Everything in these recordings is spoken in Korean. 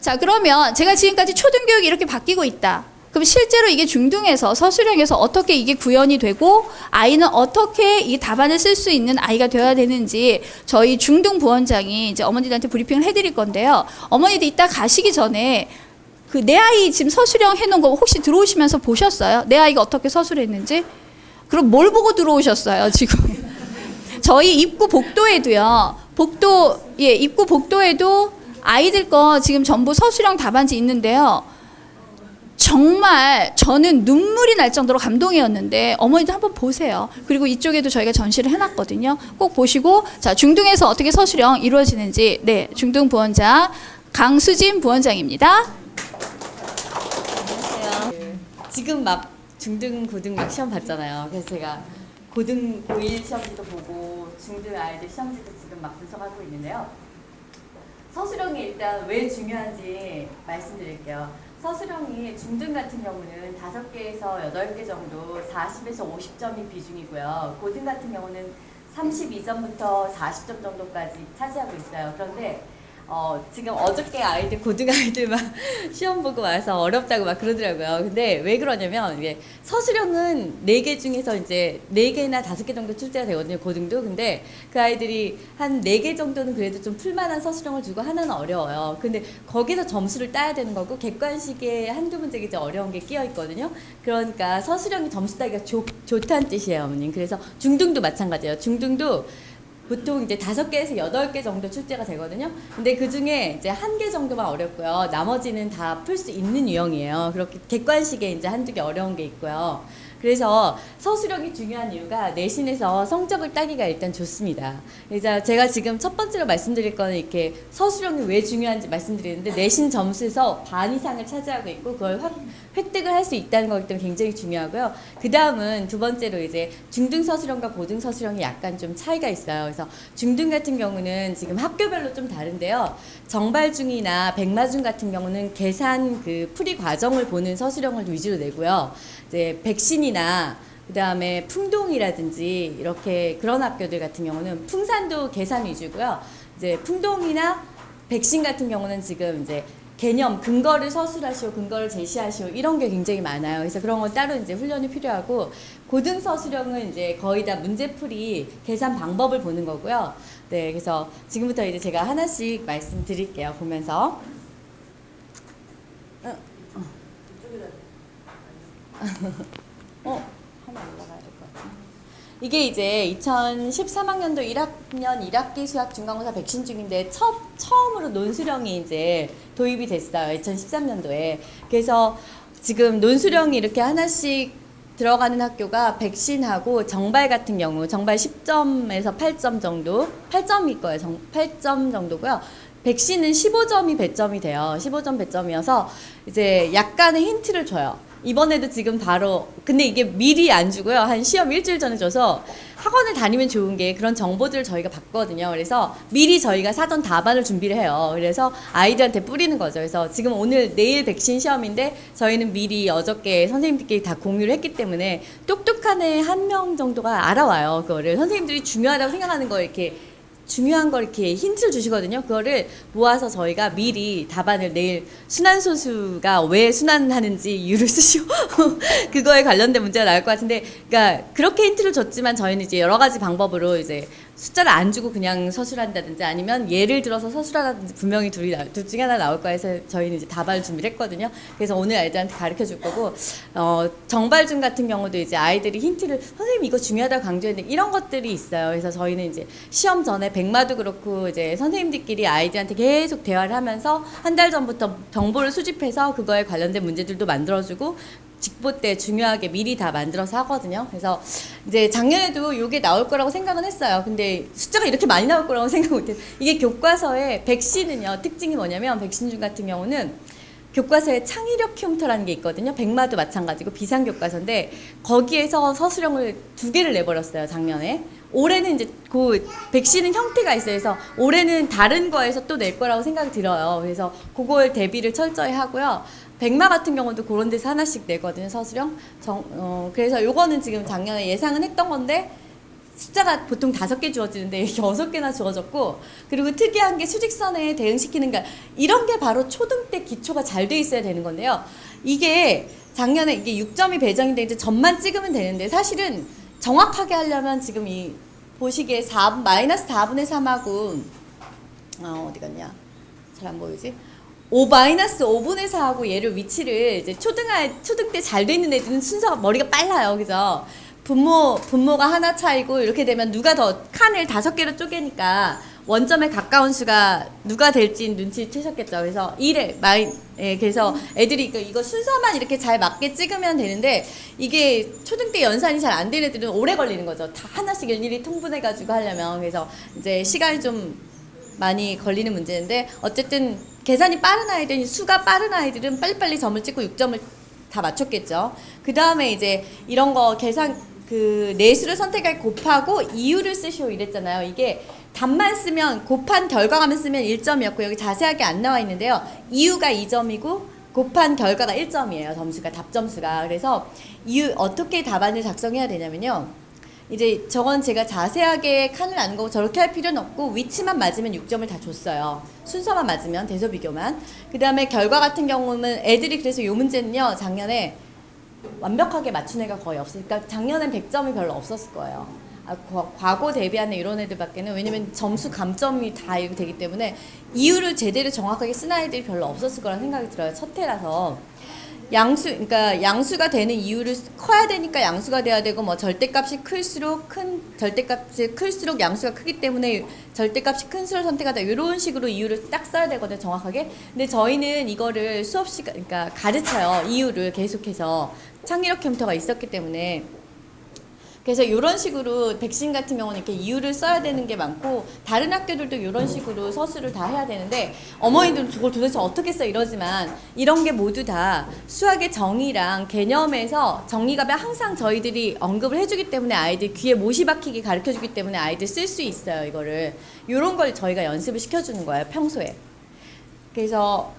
자, 그러면 제가 지금까지 초등교육이 이렇게 바뀌고 있다. 그럼 실제로 이게 중등에서 서술형에서 어떻게 이게 구현이 되고 아이는 어떻게 이 답안을 쓸 수 있는 아이가 되어야 되는지 저희 중등 부원장이 이제 어머니들한테 브리핑을 해드릴 건데요. 어머니들 이따 가시기 전에 그 내 아이 지금 서술형 해놓은 거 혹시 들어오시면서 보셨어요? 내 아이가 어떻게 서술했는지? 그럼 뭘 보고 들어오셨어요, 지금? 저희 입구 복도에도요. 입구 복도에도 아이들 거 지금 전부 서술형 답안지 있는데요. 정말 저는 눈물이 날 정도로 감동이었는데 어머니도 한번 보세요. 그리고 이쪽에도 저희가 전시를 해놨거든요. 꼭 보시고 자 중등에서 어떻게 서술형 이루어지는지 네 중등 부원장 강수진 부원장입니다. 안녕하세요. 지금 막 중등 고등 막 시험 봤잖아요. 그래서 제가 고등 고1 시험지도 보고 중등 아이들 시험지도 지금 막 분석하고 있는데요. 서술형이 일단 왜 중요한지 말씀드릴게요. 서술형이 중등 같은 경우는 5개에서 8개 정도 40에서 50점이 비중이고요. 고등 같은 경우는 32점부터 40점 정도까지 차지하고 있어요. 그런데 지금 어저께 아이들 고등 아이들 막 시험 보고 와서 어렵다고 막 그러더라고요. 근데 왜 그러냐면 이게 서술형은 4개 중에서 이제 4개나 5개 정도 출제가 되거든요. 고등도. 근데 그 아이들이 한 4개 정도는 그래도 좀 풀만한 서술형을 주고 하나는 어려워요. 근데 거기서 점수를 따야 되는 거고 객관식에 한두 문제가 이제 어려운 게 끼어 있거든요. 그러니까 서술형이 점수 따기가 좋다는 뜻이에요, 어머님. 그래서 중등도 마찬가지예요. 중등도 보통 이제 5개에서 8개 정도 출제가 되거든요. 근데 그 중에 이제 1개 정도만 어렵고요. 나머지는 다 풀 수 있는 유형이에요. 그렇게 객관식에 이제 한두 개 어려운 게 있고요. 그래서 서술형이 중요한 이유가 내신에서 성적을 따기가 일단 좋습니다. 그래서 제가 지금 첫 번째로 말씀드릴 거는 이렇게 서술형이 왜 중요한지 말씀드리는데 내신 점수에서 반 이상을 차지하고 있고 그걸 획득을 할 수 있다는 거기 때문에 굉장히 중요하고요. 그 다음은 두 번째로 이제 중등 서술형과 고등 서술형이 약간 좀 차이가 있어요. 그래서 중등 같은 경우는 지금 학교별로 좀 다른데요. 정발중이나 백마중 같은 경우는 계산 그 풀이 과정을 보는 서술형을 위주로 내고요. 이제 백신이나 그 다음에 풍동이라든지 이렇게 그런 학교들 같은 경우는 풍산도 계산 위주고요. 이제 풍동이나 백신 같은 경우는 지금 이제 개념, 근거를 서술하시오, 근거를 제시하시오 이런 게 굉장히 많아요. 그래서 그런 건 따로 이제 훈련이 필요하고 고등 서술형은 이제 거의 다 문제풀이 계산 방법을 보는 거고요. 네, 그래서 지금부터 이제 제가 하나씩 말씀드릴게요. 보면서. 하나 올라가야 될 것 같아. 이게 이제 2013학년도 1학년 1학기 수학 중간고사 백신 중인데 처음으로 논술형이 이제 도입이 됐어요. 2013년도에. 그래서 지금 논술형이 이렇게 하나씩 들어가는 학교가 백신하고 정발 같은 경우 정발 10점에서 8점 정도 8점일 거예요. 8점 정도고요. 백신은 15점이 배점이 돼요. 15점 배점이어서 이제 약간의 힌트를 줘요. 이번에도 지금 바로 근데 이게 미리 안 주고요. 한 시험 일주일 전에 줘서 학원을 다니면 좋은 게 그런 정보들을 저희가 받거든요. 그래서 미리 저희가 사전 답안을 준비를 해요. 그래서 아이들한테 뿌리는 거죠. 그래서 지금 오늘 내일 백신 시험인데 저희는 미리 어저께 선생님들끼리 다 공유를 했기 때문에 똑똑한 애 한 명 정도가 알아와요. 그거를 선생님들이 중요하다고 생각하는 거 이렇게 중요한 걸 이렇게 힌트를 주시거든요. 그거를 모아서 저희가 미리 답안을 내일 순환소수가 왜 순환하는지 이유를 쓰시고 그거에 관련된 문제가 나올 것 같은데, 그러니까 그렇게 힌트를 줬지만 저희는 이제 여러 가지 방법으로 이제 숫자를 안 주고 그냥 서술한다든지 아니면 예를 들어서 서술하다든지 분명히 둘 중에 하나 나올 거야 해서 저희는 이제 답안을 준비를 했거든요. 그래서 오늘 아이들한테 가르쳐 줄 거고, 정발중 같은 경우도 이제 아이들이 힌트를 선생님 이거 중요하다고 강조했는데 이런 것들이 있어요. 그래서 저희는 이제 시험 전에 백마도 그렇고 이제 선생님들끼리 아이들한테 계속 대화를 하면서 한 달 전부터 정보를 수집해서 그거에 관련된 문제들도 만들어주고 직보 때 중요하게 미리 다 만들어서 하거든요. 그래서 이제 작년에도 이게 나올 거라고 생각은 했어요. 근데 숫자가 이렇게 많이 나올 거라고 생각 못했어요. 이게 교과서에 백신은요, 특징이 뭐냐면 백신 중 같은 경우는 교과서에 창의력 흉터라는 게 있거든요. 백마도 마찬가지고 비상교과서인데 거기에서 서술형을 2개를 내버렸어요, 작년에. 올해는 이제 그 백신은 형태가 있어요. 그래서 올해는 다른 거에서 또 낼 거라고 생각이 들어요. 그래서 그걸 대비를 철저히 하고요. 백마 같은 경우도 그런 데서 하나씩 내거든요, 서술형. 그래서 요거는 지금 작년에 예상은 했던 건데 숫자가 보통 5개 주어지는데 이렇게 6개나 주어졌고, 그리고 특이한 게 수직선에 대응시키는 거, 이런 게 바로 초등 때 기초가 잘 돼 있어야 되는 건데요. 이게 작년에 이게 6점이 배정인데 이제 점만 찍으면 되는데, 사실은 정확하게 하려면 지금 이 보시기에 마이너스 4분의 3하고 어디 갔냐? 잘 안 보이지? 마이너스 5분의 4하고 얘를 위치를 이제 초등 때 잘 돼 있는 애들은 순서가 머리가 빨라요. 그죠? 분모가 하나 차이고, 이렇게 되면 누가 더 칸을 5개로 쪼개니까 원점에 가까운 수가 누가 될지 눈치채셨겠죠. 그래서 그래서 애들이 이거 순서만 이렇게 잘 맞게 찍으면 되는데, 이게 초등 때 연산이 잘 안 되는 애들은 오래 걸리는 거죠. 다 하나씩 일일이 통분해가지고 하려면. 그래서 이제 시간이 좀 많이 걸리는 문제인데, 어쨌든 계산이 빠른 아이들은, 수가 빠른 아이들은 빨리빨리 점을 찍고 6점을 다 맞췄겠죠. 그 다음에 이제 이런 거 내수를 선택할 곱하고 이유를 쓰시오 이랬잖아요. 이게 답만 쓰면, 곱한 결과만 쓰면 1점이었고, 여기 자세하게 안 나와 있는데요. 이유가 2점이고 곱한 결과가 1점이에요. 점수가, 답 점수가. 그래서 어떻게 답안을 작성해야 되냐면요. 이제 저건 제가 자세하게 칸을 안 거고 저렇게 할 필요는 없고, 위치만 맞으면 6점을 다 줬어요. 순서만 맞으면, 대서 비교만. 그 다음에 결과 같은 경우는 애들이, 그래서 요 문제는요, 작년에 완벽하게 맞춘 애가 거의 없으니까 작년엔 100점이 별로 없었을 거예요. 과거 대비하는 이런 애들밖에는, 왜냐면 점수 감점이 다 이렇게 되기 때문에 이유를 제대로 정확하게 쓴 아이들이 별로 없었을 거라는 생각이 들어요. 첫 해라서. 그러니까 양수가 되는 이유를 커야 되니까 양수가 돼야 되고, 뭐 절대값이 클수록 양수가 크기 때문에 절대값이 큰 수를 선택하다, 이런 식으로 이유를 딱 써야 되거든요, 정확하게. 근데 저희는 이거를 수업 시간, 그러니까 가르쳐요, 이유를 계속해서. 창의력 캠터가 있었기 때문에. 그래서 이런 식으로 백신 같은 경우는 이렇게 이유를 써야 되는 게 많고, 다른 학교들도 이런 식으로 서술을 다 해야 되는데, 어머니들은 그걸 도대체 어떻게 써 이러지만, 이런 게 모두 다 수학의 정의랑 개념에서 정의가 항상 저희들이 언급을 해주기 때문에, 아이들 귀에 못이 박히게 가르쳐주기 때문에 아이들 쓸 수 있어요. 이거를, 이런 걸 저희가 연습을 시켜주는 거예요, 평소에. 그래서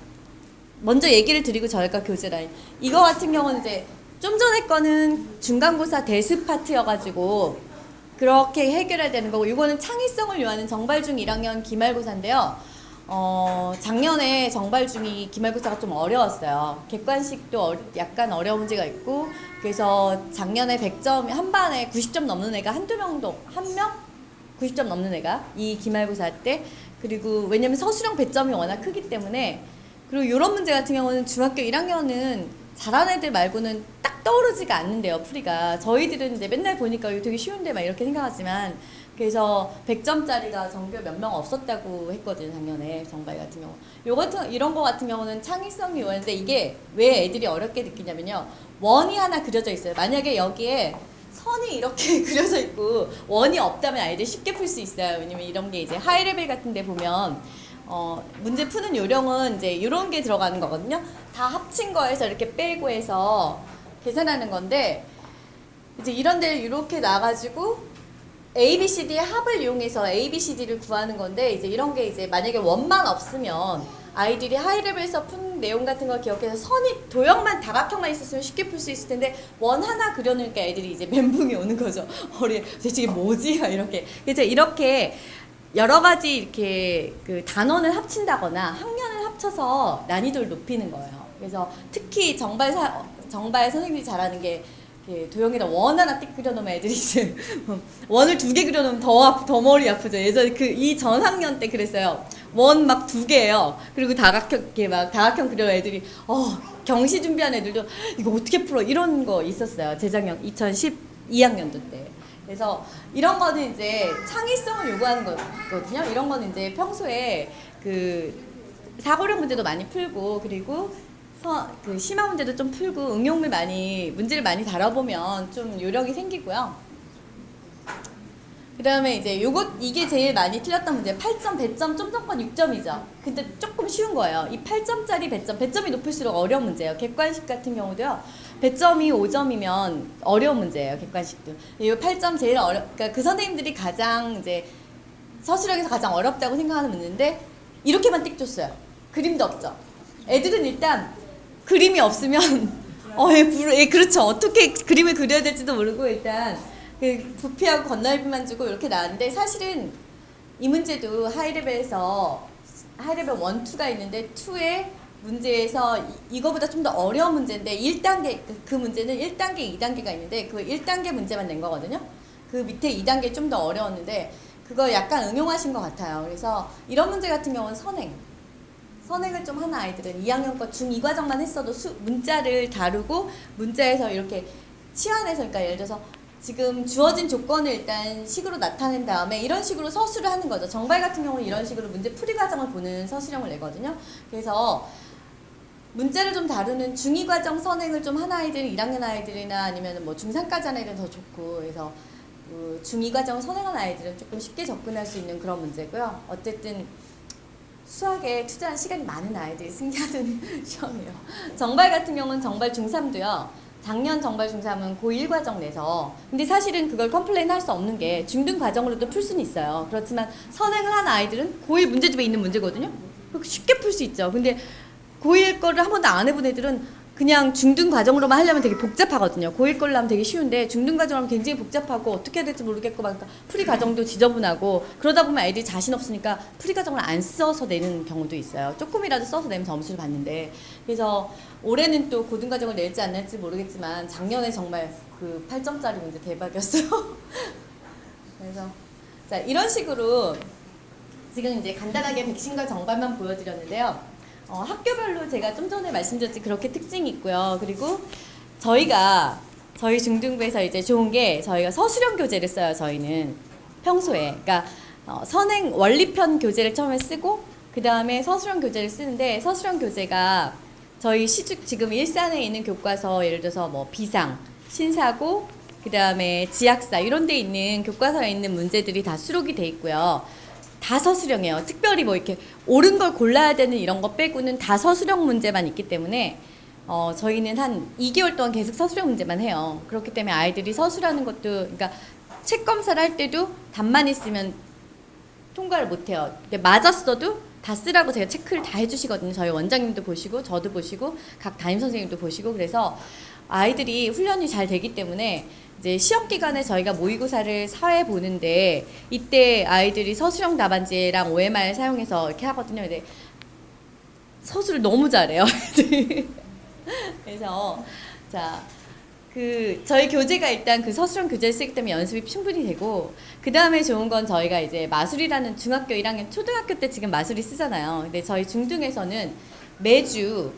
먼저 얘기를 드리고 저희가 교재라인, 이거 같은 경우는 이제 좀 전에 거는 중간고사 대수 파트여가지고 그렇게 해결해야 되는 거고, 이거는 창의성을 요하는 정발중 1학년 기말고사인데요. 작년에 정발중이 기말고사가 좀 어려웠어요. 객관식도 약간 어려운 문제가 있고, 그래서 작년에 100점, 한 반에 90점 넘는 애가 한 명? 90점 넘는 애가 이 기말고사 때. 그리고 왜냐면 서술형 배점이 워낙 크기 때문에. 그리고 이런 문제 같은 경우는 중학교 1학년은 잘하는 애들 말고는 딱 떠오르지가 않는데요, 풀이가. 저희들은 이제 맨날 보니까 이거 되게 쉬운데 막 이렇게 생각하지만, 그래서 100점짜리가 전교 몇 명 없었다고 했거든요, 작년에 정발 같은 경우. 이런 거 같은 경우는 창의성이 요하는데, 이게 왜 애들이 어렵게 느끼냐면요, 원이 하나 그려져 있어요. 만약에 여기에 선이 이렇게 그려져 있고 원이 없다면 아이들 쉽게 풀 수 있어요. 왜냐면 이런 게 이제 하이레벨 같은 데 보면 문제 푸는 요령은 이제 이런 게 들어가는 거거든요. 다 합친 거에서 이렇게 빼고 해서 계산하는 건데, 이제 이런 데를 이렇게 놔가지고 ABCD의 합을 이용해서 ABCD를 구하는 건데, 이제 이런 게 이제 만약에 원만 없으면 아이들이 하이레벨에서 푼 내용 같은 걸 기억해서 선이 도형만 다각형만 있었으면 쉽게 풀 수 있을 텐데, 원 하나 그려놓으니까 애들이 이제 멘붕이 오는 거죠. 도대체 이게 뭐지? 이렇게. 그래서 이렇게 여러 가지 이렇게 그 단원을 합친다거나 학년을 합쳐서 난이도를 높이는 거예요. 그래서 특히 정발 선생님이 잘하는 게, 도형에다 원 하나 띡 그려놓으면 애들이 이제 원을 2개 그려놓으면 더 머리 아프죠. 예전에 이 전 학년 때 그랬어요. 원 막 2개예요. 그리고 다각형 그려 애들이 경시 준비한 애들도 이거 어떻게 풀어 이런 거 있었어요. 재작년 2012학년도 때. 그래서 이런 거는 이제 창의성을 요구하는 거거든요. 이런 거는 이제 평소에 그 사고력 문제도 많이 풀고, 그리고 그 심화 문제도 좀 풀고, 문제를 많이 다뤄보면 좀 요령이 생기고요. 그 다음에 이제 이게 제일 많이 틀렸던 문제, 8점, 배점, 좀 전 건 6점이죠. 근데 조금 쉬운 거예요. 이 8점짜리 배점이 높을수록 어려운 문제예요. 객관식 같은 경우도요. 배점이 5점이면 어려운 문제예요. 객관식도. 이 8점 제일 그러니까 그 선생님들이 가장 이제 서술형에서 가장 어렵다고 생각하는 문제인데, 이렇게만 띡 줬어요. 그림도 없죠. 애들은 일단 그림이 없으면 그렇죠. 어떻게 그림을 그려야 될지도 모르고 일단 그 부피하고 건널비만 주고 이렇게 나왔는데 사실은 이 문제도 하이레벨에서 하이레벨 1, 2가 있는데 2의 문제에서 이거보다 좀 더 어려운 문제인데 1단계 그 문제는 1단계, 2단계가 있는데 그 1단계 문제만 낸 거거든요. 그 밑에 2단계 좀 더 어려웠는데 그거 약간 응용하신 것 같아요. 그래서 이런 문제 같은 경우는 선행을 좀 하는 아이들은 2학년 거 중2 과정만 했어도 문자를 다루고 문자에서 이렇게 치환해서 그러니까 예를 들어서 지금 주어진 조건을 일단 식으로 나타낸 다음에 이런 식으로 서술을 하는 거죠. 정발 같은 경우는 이런 식으로 문제 풀이 과정을 보는 서술형을 내거든요. 그래서 문제를 좀 다루는 중2 과정 선행을 좀 하는 아이들은 1학년 아이들이나 아니면 뭐 중3까지 하는 아이들은 더 좋고 그래서 그 중2 과정을 선행하는 아이들은 조금 쉽게 접근할 수 있는 그런 문제고요. 어쨌든 수학에 투자한 시간이 많은 아이들이 승계하는 시험이에요. 정발 같은 경우는 정발 중3도요. 작년 정발 중3은 고1 과정 내서 근데 사실은 그걸 컴플레인 할 수 없는 게 중등 과정으로도 풀 수는 있어요. 그렇지만 선행을 한 아이들은 고1 문제집에 있는 문제거든요. 쉽게 풀 수 있죠. 근데 고1 거를 한 번도 안 해본 애들은 그냥 중등 과정으로만 하려면 되게 복잡하거든요. 고1 걸로 하면 되게 쉬운데 중등 과정으로 하면 굉장히 복잡하고 어떻게 해야 될지 모르겠고 막 풀이 과정도 지저분하고 그러다 보면 애들이 자신 없으니까 풀이 과정을 안 써서 내는 경우도 있어요. 조금이라도 써서 내면 점수를 받는데 그래서 올해는 또 고등 과정을 낼지 안 낼지 모르겠지만 작년에 정말 그 8점짜리 문제 대박이었어요. 그래서 자 이런 식으로 지금 이제 간단하게 백신과 정발만 보여드렸는데요. 학교별로 제가 좀 전에 말씀드렸지 그렇게 특징이 있고요. 그리고 저희 중등부에서 이제 좋은 게 저희가 서술형 교재를 써요. 저희는 평소에 그러니까 선행 원리편 교재를 처음에 쓰고 그 다음에 서술형 교재를 쓰는데 서술형 교재가 저희 지금 일산에 있는 교과서 예를 들어서 뭐 비상, 신사고 그 다음에 지학사 이런 데 있는 교과서에 있는 문제들이 다 수록이 돼 있고요. 다 서술형이에요. 특별히 뭐 이렇게 옳은 걸 골라야 되는 이런 거 빼고는 다 서술형 문제만 있기 때문에 저희는 한 2개월 동안 계속 서술형 문제만 해요. 그렇기 때문에 아이들이 서술하는 것도 그러니까 책 검사를 할 때도 답만 있으면 통과를 못 해요. 근데 맞았어도 다 쓰라고 제가 체크를 다 해주시거든요. 저희 원장님도 보시고 저도 보시고 각 담임 선생님도 보시고 그래서 아이들이 훈련이 잘 되기 때문에 이제 시험 기간에 저희가 모의고사를 사회 보는데 이때 아이들이 서술형 답안지랑 OMR 사용해서 이렇게 하거든요. 근데 서술을 너무 잘해요. 그래서 자. 저희 교재가 일단 그 서술형 교재를 쓰기 때문에 연습이 충분히 되고, 그 다음에 좋은 건 저희가 이제 마술이라는 중학교 1학년, 초등학교 때 지금 마술이 쓰잖아요. 근데 저희 중등에서는 매주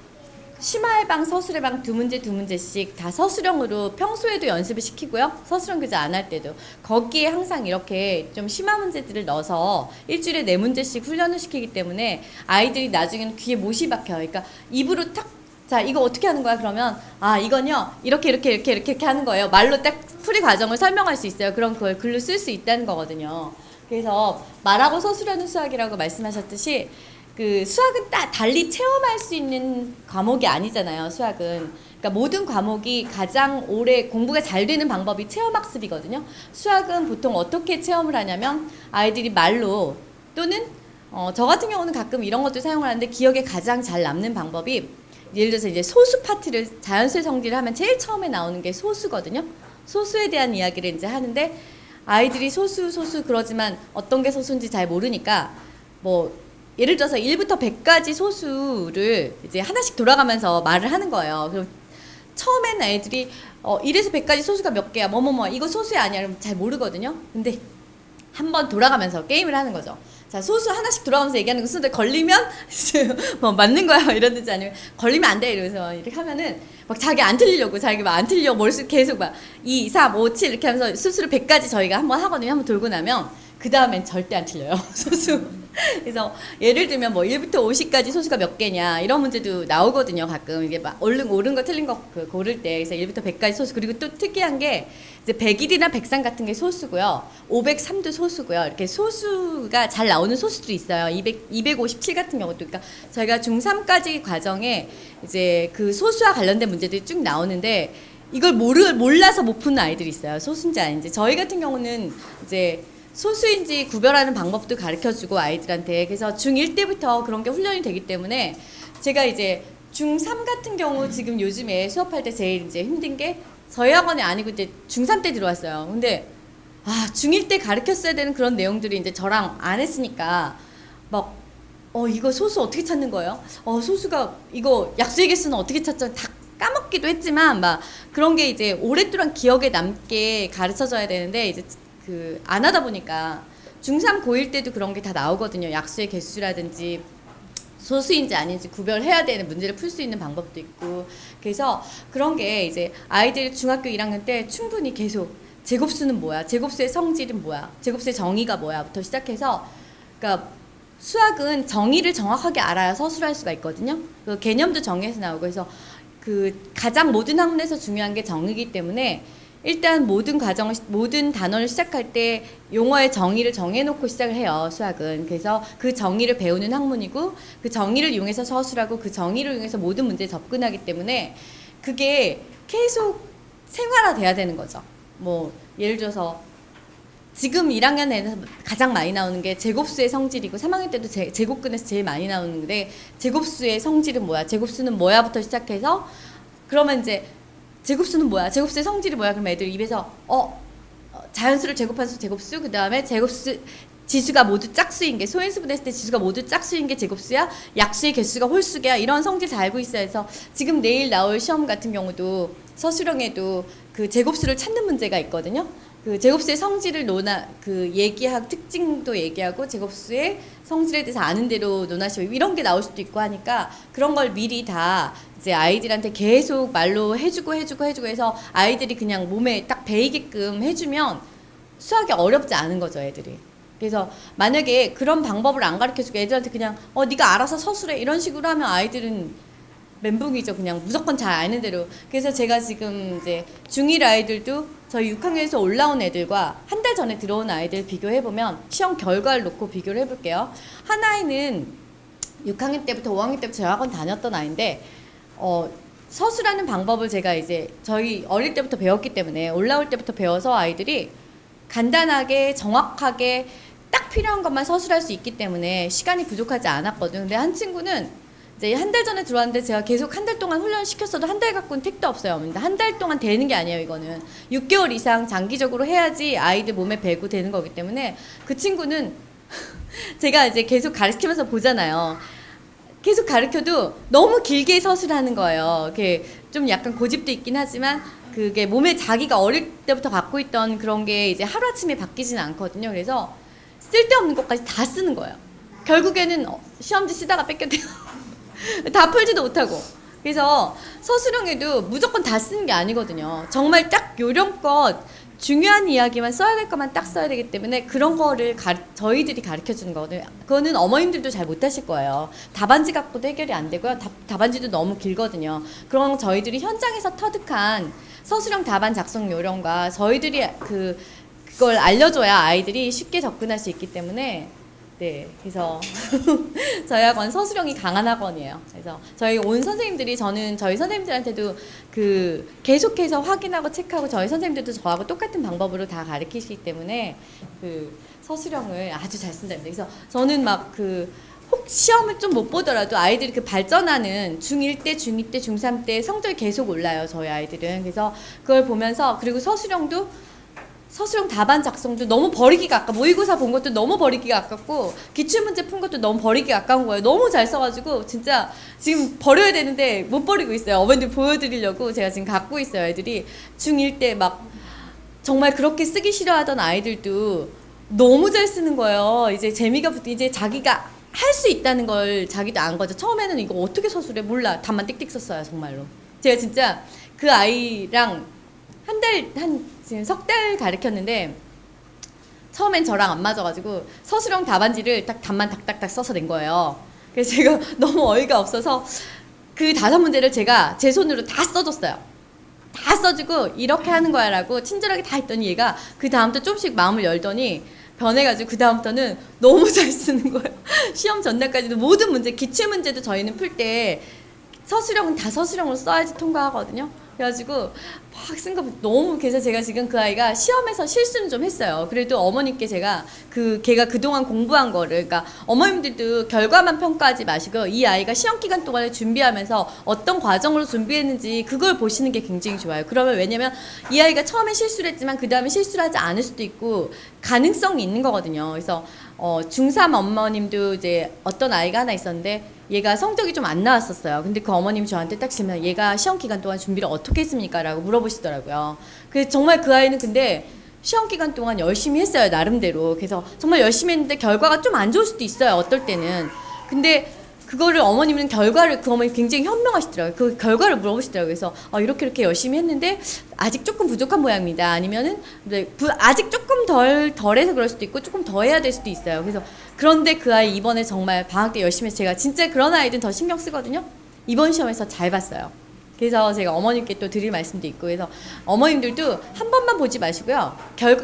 심화의 방, 서술의 방 두 문제씩 다 서술형으로 평소에도 연습을 시키고요. 서술형 교재 안 할 때도. 거기에 항상 이렇게 좀 심화 문제들을 넣어서 일주일에 4문제씩 훈련을 시키기 때문에 아이들이 나중에는 귀에 못이 박혀요. 그러니까 입으로 탁 자, 이거 어떻게 하는 거야? 그러면 이건요. 이렇게 하는 거예요. 말로 딱 풀이 과정을 설명할 수 있어요. 그럼 그걸 글로 쓸 수 있다는 거거든요. 그래서 말하고 서술하는 수학이라고 말씀하셨듯이 그 수학은 딱 달리 체험할 수 있는 과목이 아니잖아요. 수학은. 그러니까 모든 과목이 가장 오래 공부가 잘 되는 방법이 체험학습이거든요. 수학은 보통 어떻게 체험을 하냐면 아이들이 말로 또는 저 같은 경우는 가끔 이런 것도 사용을 하는데 기억에 가장 잘 남는 방법이 예를 들어서 이제 소수 파트를 자연수의 성질을 하면 제일 처음에 나오는 게 소수거든요. 소수에 대한 이야기를 이제 하는데 아이들이 소수 그러지만 어떤 게 소수인지 잘 모르니까 뭐 예를 들어서 1부터 100까지 소수를 이제 하나씩 돌아가면서 말을 하는 거예요. 그럼 처음엔 아이들이 1에서 100까지 소수가 몇 개야? 뭐뭐뭐 이거 소수야 아니야? 그러면 잘 모르거든요. 근데 한번 돌아가면서 게임을 하는 거죠. 자, 소수 하나씩 돌아가면서 얘기하는 거 쓰는데 걸리면 뭐 맞는 거야 이러든지 아니면 걸리면 안 돼 이러면서 이렇게 하면은 막 자기 안 틀리려고 머릿속 계속 막 2, 3, 5, 7 이렇게 하면서 수수를 100까지 저희가 한번 하거든요. 한번 돌고 나면 그 다음엔 절대 안 틀려요. 소수. 그래서 예를 들면 뭐 1부터 50까지 소수가 몇 개냐 이런 문제도 나오거든요. 가끔 이게 막 옳은 거 틀린 거 고를 때 그래서 1부터 100까지 소수 그리고 또 특이한 게 이제 101이나 103 같은 게 소수고요. 503도 소수고요. 이렇게 소수가 잘 나오는 소수도 있어요. 257 같은 경우도 그러니까 저희가 중3까지 과정에 이제 그 소수와 관련된 문제들이 쭉 나오는데 이걸 몰라서 못 푸는 아이들이 있어요. 소수인지 아닌지. 저희 같은 경우는 이제 소수인지 구별하는 방법도 가르쳐주고 아이들한테 그래서 중1 때부터 그런 게 훈련이 되기 때문에 제가 이제 중3 같은 경우 지금 요즘에 수업할 때 제일 이제 힘든 게 저희 학원이 아니고 이제 중3 때 들어왔어요. 근데 중1 때 가르쳤어야 되는 그런 내용들이 이제 저랑 안 했으니까 막 이거 소수 어떻게 찾는 거예요? 소수가 이거 약수의 개수는 어떻게 찾죠? 다 까먹기도 했지만 막 그런 게 이제 오랫동안 기억에 남게 가르쳐줘야 되는데 이제 그 안 하다 보니까 중3 고1 때도 그런 게 다 나오거든요. 약수의 개수라든지 소수인지 아닌지 구별해야 되는 문제를 풀 수 있는 방법도 있고 그래서 그런 게 이제 아이들이 중학교 1학년 때 충분히 계속 제곱수는 뭐야? 제곱수의 성질은 뭐야? 제곱수의 정의가 뭐야? 부터 시작해서 그러니까 수학은 정의를 정확하게 알아야 서술을 할 수가 있거든요. 그 개념도 정의에서 나오고 그래서 그 가장 모든 학문에서 중요한 게 정의이기 때문에 일단 모든 단어를 시작할 때 용어의 정의를 정해놓고 시작을 해요. 수학은. 그래서 그 정의를 배우는 학문이고 그 정의를 이용해서 서술하고 그 정의를 이용해서 모든 문제에 접근하기 때문에 그게 계속 생활화돼야 되는 거죠. 뭐 예를 들어서 지금 1학년에서 가장 많이 나오는 게 제곱수의 성질이고 3학년 때도 제곱근에서 제일 많이 나오는데 제곱수의 성질은 뭐야? 제곱수는 뭐야?부터 시작해서 그러면 이제 제곱수는 뭐야? 제곱수의 성질이 뭐야? 그럼 애들 입에서 자연수를 제곱한 수 제곱수 그 다음에 제곱수 지수가 모두 짝수인 게 소인수분했을 때 지수가 모두 짝수인 게 제곱수야 약수의 개수가 홀수야 이런 성질 다 알고 있어야 해서 지금 내일 나올 시험 같은 경우도 서술형에도 그 제곱수를 찾는 문제가 있거든요. 그 제곱수의 성질을 얘기하고 특징도 얘기하고 제곱수의 성질에 대해서 아는 대로 논하시고 이런 게 나올 수도 있고 하니까 그런 걸 미리 다 이제 아이들한테 계속 말로 해주고 해서 아이들이 그냥 몸에 딱 배이게끔 해주면 수학이 어렵지 않은 거죠, 애들이. 그래서 만약에 그런 방법을 안 가르쳐주고 애들한테 그냥 네가 알아서 서술해 이런 식으로 하면 아이들은 멘붕이죠. 그냥 무조건 잘 아는 대로. 그래서 제가 지금 이제 중1 아이들도 저희 6학년에서 올라온 애들과 한 달 전에 들어온 아이들 비교해보면 시험 결과를 놓고 비교를 해볼게요. 한 아이는 6학년 때부터 5학년 때부터 저희 학원 다녔던 아이인데 서술하는 방법을 제가 이제 저희 어릴 때부터 배웠기 때문에 올라올 때부터 배워서 아이들이 간단하게 정확하게 딱 필요한 것만 서술할 수 있기 때문에 시간이 부족하지 않았거든요. 근데 한 친구는 이제 한 달 전에 들어왔는데 제가 계속 한 달 동안 훈련 시켰어도 한 달 갖고는 택도 없어요. 한 달 동안 되는 게 아니에요. 이거는 6개월 이상 장기적으로 해야지 아이들 몸에 배고 되는 거기 때문에 그 친구는 제가 이제 계속 가르치면서 보잖아요. 계속 가르쳐도 너무 길게 서술하는 거예요. 그게 좀 약간 고집도 있긴 하지만 그게 몸에 자기가 어릴 때부터 갖고 있던 그런 게 이제 하루아침에 바뀌지는 않거든요. 그래서 쓸데없는 것까지 다 쓰는 거예요. 결국에는 시험지 쓰다가 뺏겨대요. 다 풀지도 못하고. 그래서 서술형에도 무조건 다 쓰는 게 아니거든요. 정말 딱 요령껏 중요한 이야기만 써야 될 것만 딱 써야 되기 때문에 그런 거를 저희들이 가르쳐 주는 거거든요. 그거는 어머님들도 잘 못하실 거예요. 답안지 갖고도 해결이 안 되고요. 답안지도 너무 길거든요. 그럼 저희들이 현장에서 터득한 서술형 답안 작성 요령과 저희들이 그걸 알려줘야 아이들이 쉽게 접근할 수 있기 때문에 네, 그래서 저희 학원 서술형이 강한 학원이에요. 그래서 저희 온 선생님들이 저희 선생님들한테도 계속해서 확인하고 체크하고 저희 선생님들도 저하고 똑같은 방법으로 다 가르치시기 때문에 서술형을 아주 잘 쓴답니다. 그래서 저는 혹 시험을 좀 못 보더라도 아이들이 발전하는 중1 때, 중2 때, 중3 때 성적이 계속 올라요. 저희 아이들은. 그래서 그걸 보면서 그리고 서술형 답안 작성도 너무 버리기가 아까 모의고사 본 것도 너무 버리기가 아깝고 기출문제 푼 것도 너무 버리기가 아까운 거예요. 너무 잘 써가지고 진짜 지금 버려야 되는데 못 버리고 있어요. 어머님들 보여드리려고 제가 지금 갖고 있어요. 애들이 중1 때 정말 그렇게 쓰기 싫어하던 아이들도 너무 잘 쓰는 거예요. 이제 이제 자기가 할 수 있다는 걸 자기도 안 거죠. 처음에는 이거 어떻게 서술해? 몰라. 답만 띡띡 썼어요. 정말로. 제가 진짜 그 아이랑 지금 석 달 가르쳤는데 처음엔 저랑 안 맞아가지고 서술형 답안지를 딱 답만 딱딱딱 써서 낸 거예요. 그래서 제가 너무 어이가 없어서 그 5문제를 제가 제 손으로 다 써줬어요. 다 써주고 이렇게 하는 거야 라고 친절하게 다 했더니 얘가 그 다음부터 조금씩 마음을 열더니 변해가지고 그 다음부터는 너무 잘 쓰는 거예요. 시험 전날까지도 모든 문제 기출문제도 저희는 풀 때 서술형은 다 서술형으로 써야지 통과하거든요. 그래가지고 막 쓴 거 너무, 그래서 제가 지금 그 아이가 시험에서 실수는 좀 했어요. 그래도 어머님께 제가 걔가 그동안 공부한 거를, 그러니까 어머님들도 결과만 평가하지 마시고 이 아이가 시험 기간 동안에 준비하면서 어떤 과정으로 준비했는지 그걸 보시는 게 굉장히 좋아요. 그러면 왜냐면 이 아이가 처음에 실수를 했지만 그 다음에 실수를 하지 않을 수도 있고 가능성이 있는 거거든요. 그래서 중3 어머님도 이제 어떤 아이가 하나 있었는데 얘가 성적이 좀 안 나왔었어요. 근데 그 어머님이 저한테 딱 질문, 얘가 시험 기간 동안 준비를 어떻게 했습니까? 라고 물어보시더라고요. 그래서 정말 그 아이는 근데 시험 기간 동안 열심히 했어요, 나름대로. 그래서 정말 열심히 했는데 결과가 좀 안 좋을 수도 있어요, 어떨 때는. 근데 그거를 어머님은 그 어머니 굉장히 현명하시더라고요. 그 결과를 물어보시더라고요. 그래서 이렇게 열심히 했는데 아직 조금 부족한 모양입니다. 아니면은 아직 조금 덜해서 그럴 수도 있고 조금 더 해야 될 수도 있어요. 그래서 그런데 그 아이 이번에 정말 방학 때 열심히 해서 제가 진짜 그런 아이들은 더 신경 쓰거든요. 이번 시험에서 잘 봤어요. 그래서 제가 어머님께 또 드릴 말씀도 있고, 그래서 어머님들도 한 번만 보지 마시고요.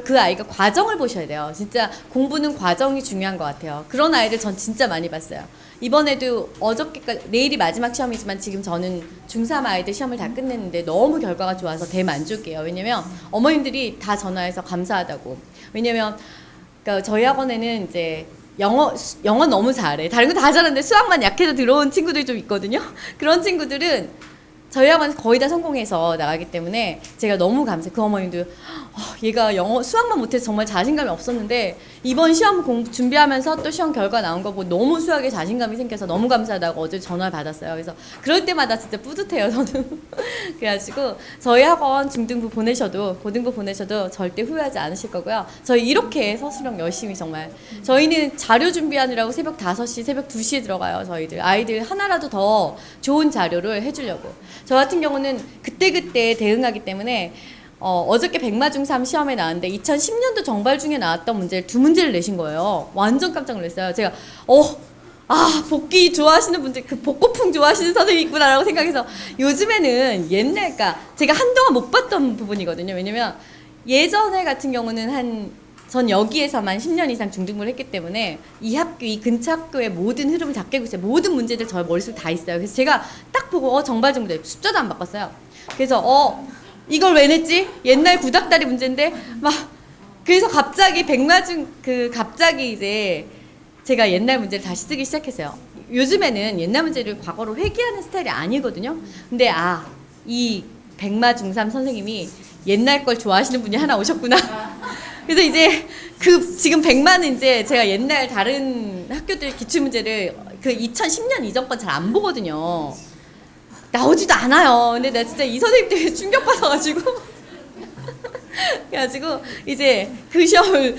그 아이가 과정을 보셔야 돼요. 진짜 공부는 과정이 중요한 것 같아요. 그런 아이들 전 진짜 많이 봤어요. 이번에도 어저께까지, 내일이 마지막 시험이지만 지금 저는 중3 아이들 시험을 다 끝냈는데 너무 결과가 좋아서 대만족이에요. 왜냐면 어머님들이 다 전화해서 감사하다고. 왜냐면 그러니까 저희 학원에는 이제 영어 너무 잘해. 다른 거 다 잘하는데 수학만 약해서 들어온 친구들이 좀 있거든요. 그런 친구들은 저희 학원 거의 다 성공해서 나가기 때문에 제가 너무 감사해요. 그 어머님도 얘가 수학만 못해서 정말 자신감이 없었는데 이번 시험 공부 준비하면서 또 시험 결과 나온 거 보고 너무 수학에 자신감이 생겨서 너무 감사하다고 어제 전화를 받았어요. 그래서 그럴 때마다 진짜 뿌듯해요, 저는. 그래가지고 저희 학원 중등부 보내셔도 고등부 보내셔도 절대 후회하지 않으실 거고요. 저희 이렇게 서술형 열심히 정말, 저희는 자료 준비하느라고 새벽 5시, 새벽 2시에 들어가요. 저희들 아이들 하나라도 더 좋은 자료를 해주려고. 저 같은 경우는 그때그때 대응하기 때문에 어저께 백마중3 시험에 나왔는데 2010년도 정발 중에 나왔던 문제를 2문제를 내신 거예요. 완전 깜짝 놀랐어요. 제가 복기 좋아하시는 분들, 그 복고풍 좋아하시는 선생님이 있구나라고 생각해서, 요즘에는 그러니까 제가 한동안 못 봤던 부분이거든요. 왜냐면 예전에 같은 경우는 전 여기에서만 10년 이상 중등부를 했기 때문에 이 근처 학교의 모든 흐름을 다 깨고 있어요. 모든 문제들 저 머릿속에 다 있어요. 그래서 제가 딱 보고 정발 정도 숫자도 안 바꿨어요. 그래서 이걸 왜 냈지? 옛날 구닥다리 문제인데 그래서 갑자기 갑자기 이제 제가 옛날 문제를 다시 쓰기 시작했어요. 요즘에는 옛날 문제를 과거로 회귀하는 스타일이 아니거든요. 근데 이 백마중3 선생님이 옛날 걸 좋아하시는 분이 하나 오셨구나. 그래서 이제 지금 100만은 이제 제가 옛날 다른 학교들 기출문제를 2010년 이전 건 잘 안 보거든요. 나오지도 않아요. 근데 내가 진짜 이 선생님 때문에 충격받아가지고. 그래가지고 이제 그 시험을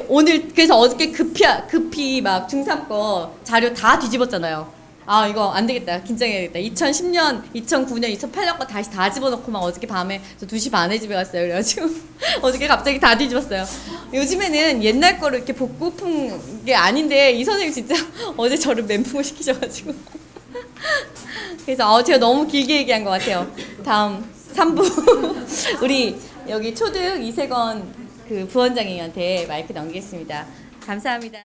오늘, 그래서 어저께 급히 막 중3 거 자료 다 뒤집었잖아요. 이거 안 되겠다. 긴장해야겠다. 2010년, 2009년, 2008년 거 다시 다 집어넣고 막 어저께 밤에 2시 반에 집에 갔어요. 그래가지고 어저께 갑자기 다 뒤집었어요. 요즘에는 옛날 거를 이렇게 복고픈 게 아닌데 이 선생님 진짜 어제 저를 멘붕을 시키셔가지고. 그래서 제가 너무 길게 얘기한 것 같아요. 다음 3부 우리 여기 초등 이세건 그 부원장님한테 마이크 넘기겠습니다. 감사합니다.